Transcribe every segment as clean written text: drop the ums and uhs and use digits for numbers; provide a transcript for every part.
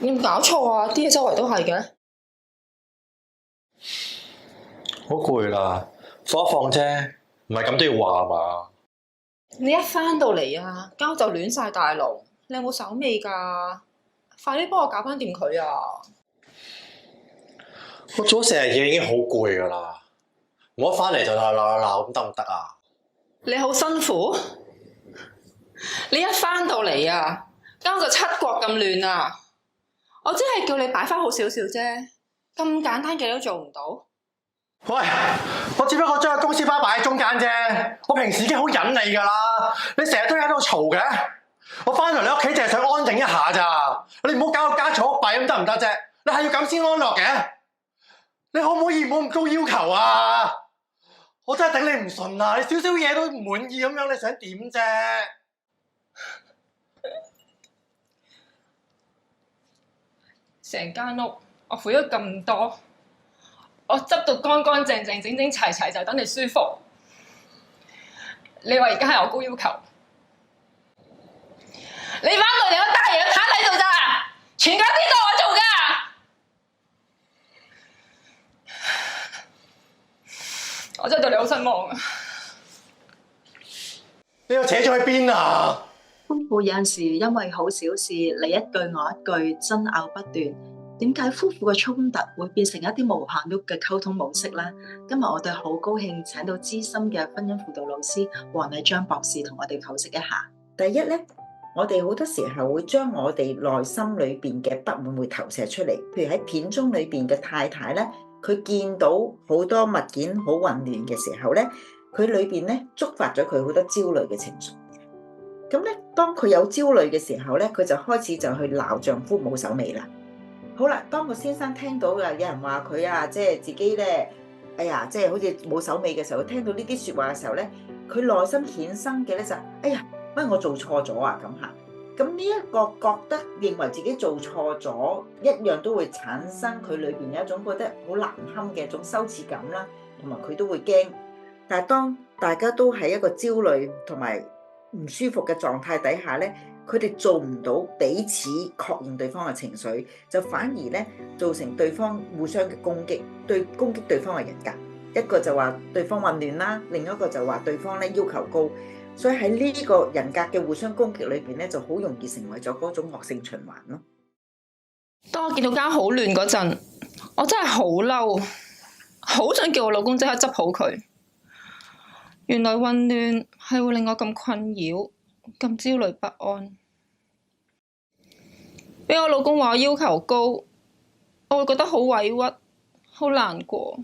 你有冇搞錯啊？啲嘢周圍都係嘅。好攰啦，放一放啫，唔係咁都要話嘛。你一翻到嚟啊，間屋就亂晒大龍。你有冇手尾㗎？快啲幫我搞翻掂佢啊！我做咗成日嘢已經好攰噶啦，我一翻嚟就鬧咁得唔得啊？你好辛苦。你一翻到嚟啊，間屋就七國咁亂啊！我只係叫你擺翻好少少啫，咁簡單嘅都做唔到。喂，我只不過將個公司包擺喺中間啫，我平時已經好忍你噶啦，你成日都喺度嘈嘅。我翻到嚟屋企淨係想安靜一下咋，你唔好搞到家嘈屋閉咁得唔得啫？你係要咁先安樂嘅？你可唔可以唔好咁高要求啊？我真係頂你唔順啊！你少少嘢都唔滿意咁樣，你想點啫？成間屋我負咗咁多，我執到乾乾淨淨、整整齊齊，就等你舒服。你話而家係我高要求？你翻到嚟有大嘢攤喺度咋？全家啲都我做㗎。我真係對你好失望啊！你又扯咗去邊啊？夫婦有陣時因為好小事，你一句我一句，爭拗不斷。點解夫婦嘅衝突會變成一啲無限碌嘅溝通模式呢？今日我哋好高興請到資深嘅婚姻輔導老師黃麗章博士同我哋剖析一下。第一咧，我哋好多時候會將我哋內心裏邊嘅不滿會投射出嚟。譬如喺片中裏邊嘅太太咧，佢見到好多物件好混亂嘅時候咧，佢裏邊咧觸發咗佢好多焦慮嘅情緒。咁咧，當佢有焦慮嘅時候咧，佢就開始就去鬧丈夫冇手尾啦。好啦，當個先生聽到有人話佢啊，即係自己咧，哎呀，即係好似冇手尾嘅時候，聽到呢啲説話嘅時候咧，佢內心衍生嘅咧就，哎呀，乜我做錯咗啊咁嚇。咁呢一個覺得認為自己做錯咗，一樣都會產生佢裏邊有一種覺得好難堪嘅一種羞恥感啦，同埋佢都會驚。但係當大家都喺一個焦慮同埋唔舒服嘅狀態底下咧，佢哋做唔到彼此確認對方嘅情緒，就反而咧造成對方互相嘅攻擊，攻擊對方嘅人格。一個就話對方混亂啦，另一個就話對方咧要求高，所以喺呢個人格嘅互相攻擊裏邊咧，就好容易成為咗嗰種惡性循環咯。當我見到間好亂嗰陣，我真係好嬲，好想叫我老公即刻執好佢。原來混亂係會令我咁困擾、咁焦慮不安。俾我老公話我要求高，我會覺得好委屈、好難過。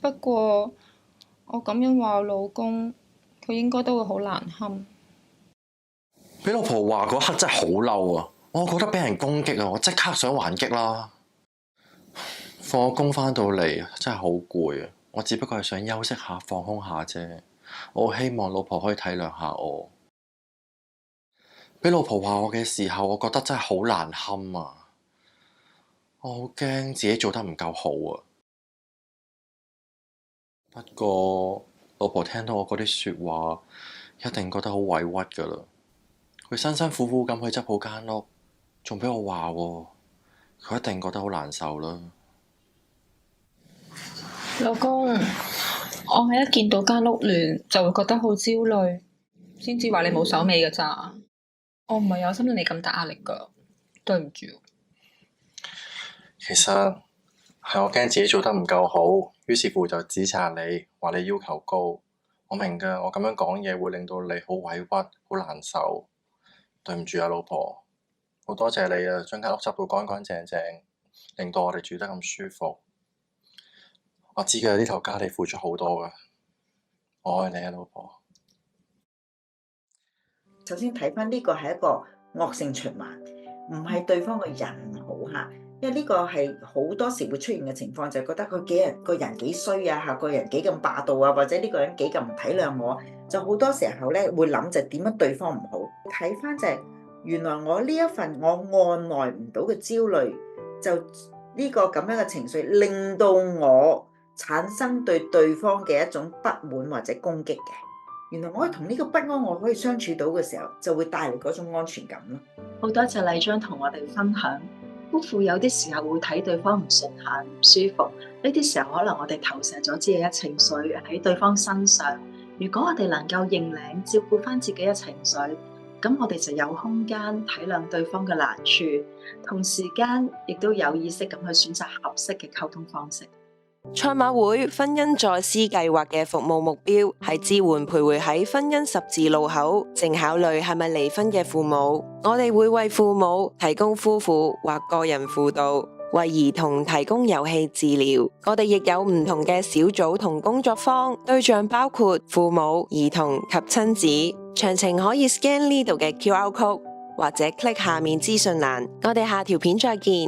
不過我咁樣話我老公，佢應該都會好難堪。俾老婆話嗰刻真係好嬲啊！我覺得俾人攻擊啊，我即刻想還擊啦。放咗工翻到嚟真係好攰啊！我只不過係想休息下、放空下啫。我好希望老婆可以體諒下我。俾老婆話我嘅時候，我覺得真係好難堪啊！我好驚自己做得唔夠好啊。不過老婆聽到我嗰啲說話，一定覺得好委屈噶啦。佢辛辛苦苦咁去執好間屋，仲俾我話喎，佢一定覺得好難受啦。老公，我係一見到間屋亂就會覺得好焦慮，先至話你冇手尾㗎咋。我唔係有心令你咁大壓力㗎，對唔住。其實係我驚自己做得唔夠好，於是乎就指責你，話你要求高。我明㗎，我咁樣講嘢會令到你好委屈、好難受。對唔住啊，老婆，好多謝你啊，將間屋執到乾乾淨淨，令到我哋住得咁舒服。我知嘅，呢頭家你付出好多㗎，我愛你啊，老婆。首先睇翻呢個係一個惡性循環，唔係對方嘅人唔好嚇，因為呢個係好多時會出現嘅情況，就係覺得佢個人幾衰啊嚇，個人幾咁霸道啊，或者呢個人幾咁唔體諒我，就好多時候咧會諗就點樣對方唔好。睇翻就係原來我呢一份我按耐唔到嘅焦慮，就呢個咁樣嘅情緒，令到我產生對對方嘅一種不滿或者攻擊嘅。原來我同呢個不安我可以相處到嘅時候，就會帶嚟嗰種安全感咯。好多謝麗章同我哋分享，夫婦有啲時候會睇對方唔順眼、唔舒服，呢啲時候可能我哋投射咗自己嘅情緒喺對方身上。如果我哋能夠認領、照顧翻自己嘅情緒，咁我哋就有空間體諒對方嘅難處，同時間亦都有意識咁去選擇合適嘅溝通方式。賽馬會婚姻再思計劃嘅服務目標係支援徘徊喺婚姻十字路口，正考慮係咪離婚嘅父母。我哋會為父母提供夫婦或個人輔導，為兒童提供遊戲治療。我哋亦有唔同嘅小組同工作坊，對象包括父母、兒童及親子。詳情可以 scan 呢度嘅 QR code，或者 click 下面資訊欄。我哋下條片再見。